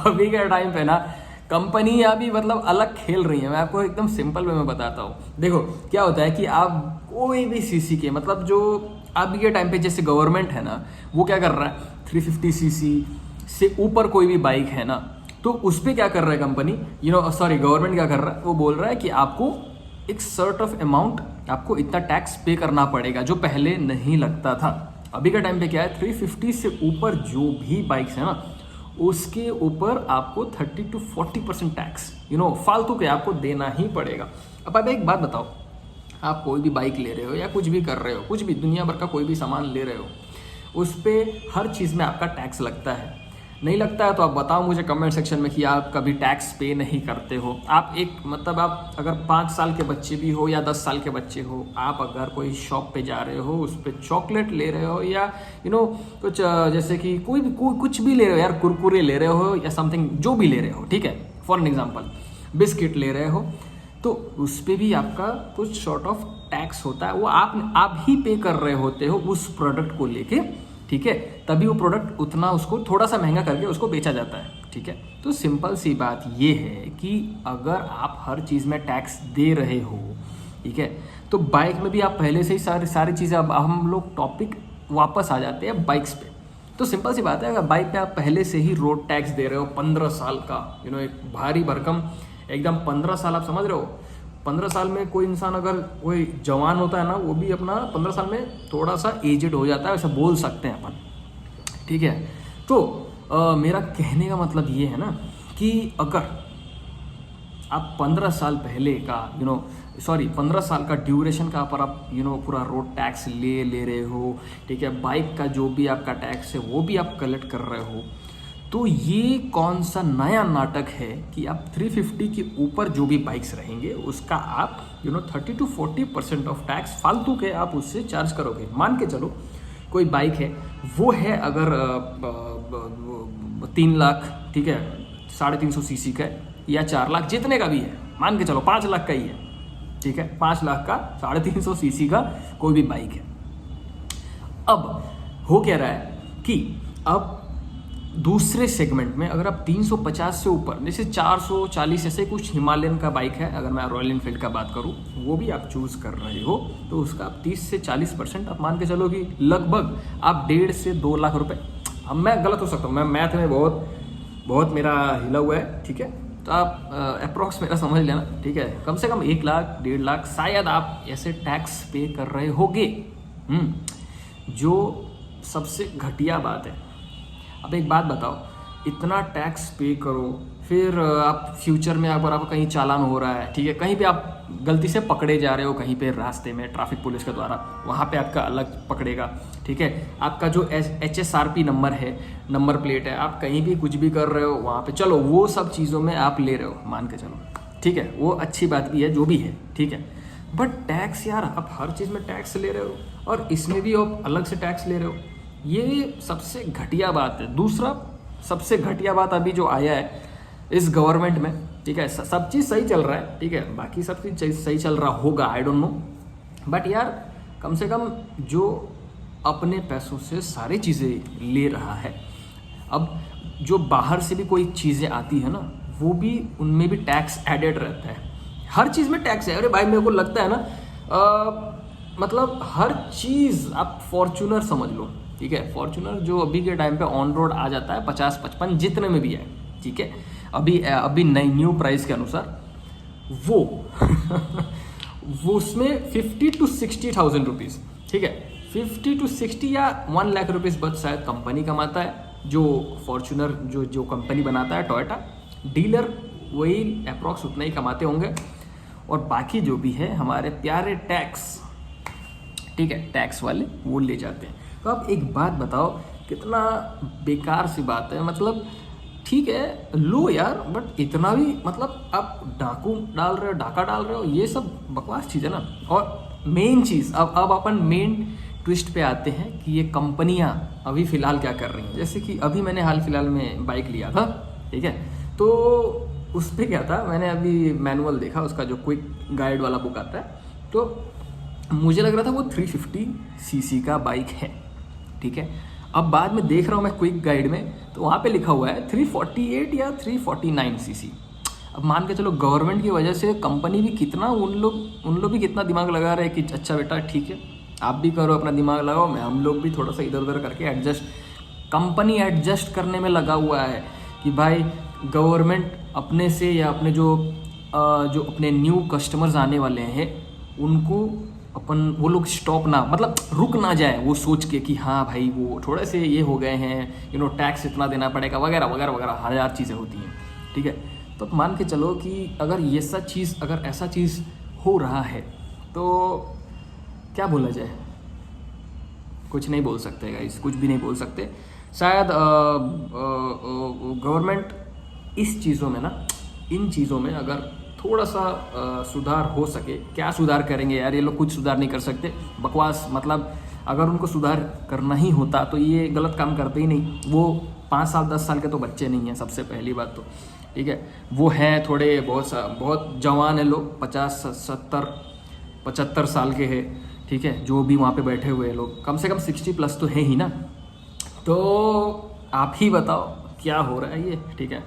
अभी के टाइम पे ना कंपनी अभी मतलब अलग खेल रही है। मैं आपको एकदम सिंपल वे में बताता हूँ। देखो क्या होता है कि आप कोई भी सीसी के मतलब जो अभी के टाइम पे जैसे गवर्नमेंट है ना, वो क्या कर रहा है 350 सीसी से ऊपर कोई भी बाइक है ना, तो उस पर क्या कर रहा है कंपनी, सॉरी गवर्नमेंट क्या कर रहा है, वो बोल रहा है कि आपको एक सर्ट ऑफ अमाउंट, आपको इतना टैक्स पे करना पड़ेगा जो पहले नहीं लगता था। अभी का टाइम पे क्या है, 350 से ऊपर जो भी बाइक्स है ना, उसके ऊपर आपको 30 to 40% टैक्स फालतू के आपको देना ही पड़ेगा। अब आप एक बात बताओ, आप कोई भी बाइक ले रहे हो या कुछ भी कर रहे हो, कुछ भी दुनिया भर का कोई भी सामान ले रहे हो, उस पर हर चीज़ में आपका टैक्स लगता है। नहीं लगता है तो आप बताओ मुझे कमेंट सेक्शन में कि आप कभी टैक्स पे नहीं करते हो। आप एक मतलब आप अगर 5 साल के बच्चे भी हो या 10 साल के बच्चे हो, आप अगर कोई शॉप पे जा रहे हो, उस पर चॉकलेट ले रहे हो या कुछ जैसे कि कुछ भी ले रहे हो यार, कुरकुरे ले रहे हो या समथिंग जो भी ले रहे हो, ठीक है, फॉर एन एग्जाम्पल बिस्किट ले रहे हो, तो उस पर भी आपका कुछ सॉर्ट ऑफ टैक्स होता है। वो आप ही पे कर रहे होते हो उस प्रोडक्ट को लेके, ठीक है, तभी वो प्रोडक्ट उतना उसको थोड़ा सा महंगा करके उसको बेचा जाता है, ठीक है। तो सिंपल सी बात ये है कि अगर आप हर चीज़ में टैक्स दे रहे हो, ठीक है, तो बाइक में भी आप पहले से ही सारी चीज़ें, अब हम लोग टॉपिक वापस आ जाते हैं बाइक्स पे। तो सिंपल सी बात है, अगर बाइक पे आप पहले से ही रोड टैक्स दे रहे हो 15 साल का, एक भारी भरकम एकदम 15 साल, आप समझ रहे हो 15 साल में कोई इंसान अगर कोई जवान होता है ना, वो भी अपना 15 साल में थोड़ा सा एजेड हो जाता है, ऐसा बोल सकते हैं अपन, ठीक है। तो मेरा कहने का मतलब ये है ना कि अगर आप 15 साल पहले का 15 साल का ड्यूरेशन का पर आप पूरा रोड टैक्स ले रहे हो, ठीक है, बाइक का जो भी आपका टैक्स है वो भी आप कलेक्ट कर रहे हो, तो ये कौन सा नया नाटक है कि आप 350 के ऊपर जो भी बाइक्स रहेंगे उसका आप 30 to 40% ऑफ टैक्स फालतू के आप उससे चार्ज करोगे। मान के चलो कोई बाइक है, वो है अगर 3 लाख, ठीक है, 350 सीसी का या 4 लाख, जितने का भी है, मान के चलो 5 लाख का ही है, ठीक है, 5 लाख का 350 सीसी का कोई भी बाइक है। अब हो क्या रहा है कि अब दूसरे सेगमेंट में अगर आप 350 से ऊपर, जैसे 440 ऐसे कुछ हिमालयन का बाइक है, अगर मैं रॉयल इनफील्ड का बात करूं, वो भी आप चूज कर रहे हो, तो उसका आप 30 से 40% आप मान के चलो कि लगभग आप 1.5 से 2 लाख रुपए। अब मैं गलत हो सकता हूँ, मैं मैथ में बहुत मेरा हिला हुआ है, ठीक है, तो आप अप्रॉक्स मेरा समझ लेना, ठीक है, कम से कम 1 लाख 1.5 लाख शायद आप ऐसे टैक्स पे कर रहे होगे। जो सबसे घटिया बात है। अब एक बात बताओ, इतना टैक्स पे करो, फिर आप फ्यूचर में अगर आप कहीं चालान हो रहा है, ठीक है, कहीं पे आप गलती से पकड़े जा रहे हो कहीं पे रास्ते में ट्रैफिक पुलिस के द्वारा, वहाँ पे आपका अलग पकड़ेगा, ठीक है, आपका जो HSRP नंबर है, नंबर प्लेट है, आप कहीं भी कुछ भी कर रहे हो वहाँ पे, चलो वो सब चीज़ों में आप ले रहे हो, मान के चलो, ठीक है, वो अच्छी बात भी है जो भी है, ठीक है, बट टैक्स यार, आप हर चीज़ में टैक्स ले रहे हो और इसमें भी आप अलग से टैक्स ले रहे हो, ये सबसे घटिया बात है। दूसरा सबसे घटिया बात अभी जो आया है इस गवर्नमेंट में, ठीक है, सब चीज़ सही चल रहा है, ठीक है, बाकी सब चीज़ सही चल रहा होगा, आई डोंट नो, बट यार कम से कम जो अपने पैसों से सारी चीज़ें ले रहा है, अब जो बाहर से भी कोई चीज़ें आती है ना, वो भी उनमें भी टैक्स एडेड रहता है, हर चीज़ में टैक्स है। अरे भाई मेरे को लगता है ना मतलब हर चीज़, आप फॉर्च्यूनर समझ लो, ठीक है, फॉर्च्यूनर जो अभी के टाइम पे ऑन रोड आ जाता है 50-55 जितने में भी है, ठीक है, अभी नई न्यू प्राइस के अनुसार वो वो उसमें 50 to 60,000 रुपीज़, ठीक है, 50 to 60 या 1 लाख रुपीज़ बस शायद कंपनी कमाता है, जो फॉर्च्यूनर जो कंपनी बनाता है टोयोटा, डीलर वही अप्रॉक्स उतना ही कमाते होंगे, और बाकी जो भी है हमारे प्यारे टैक्स, ठीक है, टैक्स वाले वो ले जाते हैं। तो आप एक बात बताओ, कितना बेकार सी बात है, मतलब ठीक है लो यार, बट इतना भी मतलब आप डाका डाल रहे हो, ये सब बकवास चीज़ है ना। और मेन चीज़, अब अपन मेन ट्विस्ट पे आते हैं कि ये कंपनियां अभी फ़िलहाल क्या कर रही हैं। जैसे कि अभी मैंने हाल फिलहाल में बाइक लिया था, ठीक है, तो उस पर क्या था, मैंने अभी मैनुअल देखा उसका, जो क्विक गाइड वाला बुक आता है, तो मुझे लग रहा था वो 350 सीसी का बाइक है, ठीक है। अब बाद में देख रहा हूँ मैं क्विक गाइड में, तो वहाँ पे लिखा हुआ है 348 या 349 सीसी। अब मान के चलो गवर्नमेंट की वजह से कंपनी भी कितना, उन लोग भी कितना दिमाग लगा रहे हैं कि अच्छा बेटा ठीक है, आप भी करो अपना दिमाग लगाओ, मैं हम लोग भी थोड़ा सा इधर उधर करके एडजस्ट, कंपनी एडजस्ट करने में लगा हुआ है कि भाई गवर्नमेंट अपने से या अपने जो अपने न्यू कस्टमर्स आने वाले हैं उनको वो लोग स्टॉप ना, मतलब रुक ना जाए वो सोच के कि हाँ भाई वो थोड़े से ये हो गए हैं, टैक्स इतना देना पड़ेगा वगैरह वगैरह वगैरह, हजार चीज़ें होती हैं, ठीक है। तो मान के चलो कि अगर ऐसा चीज़ हो रहा है तो क्या बोला जाए, कुछ नहीं बोल सकते गाइस, कुछ भी नहीं बोल सकते। शायद गवर्नमेंट इस चीज़ों में ना, इन चीज़ों में अगर थोड़ा सा सुधार हो सके, क्या सुधार करेंगे यार ये लोग, कुछ सुधार नहीं कर सकते, बकवास। मतलब अगर उनको सुधार करना ही होता तो ये गलत काम करते ही नहीं। वो 5 साल 10 साल के तो बच्चे नहीं हैं, सबसे पहली बात तो, ठीक है। वो हैं थोड़े बहुत जवान है लोग, 50 70 75 साल के हैं, ठीक है, जो भी वहाँ पे बैठे हुए हैं लोग, कम से कम 60 प्लस तो है ही ना। तो आप ही बताओ क्या हो रहा है ये, ठीक है।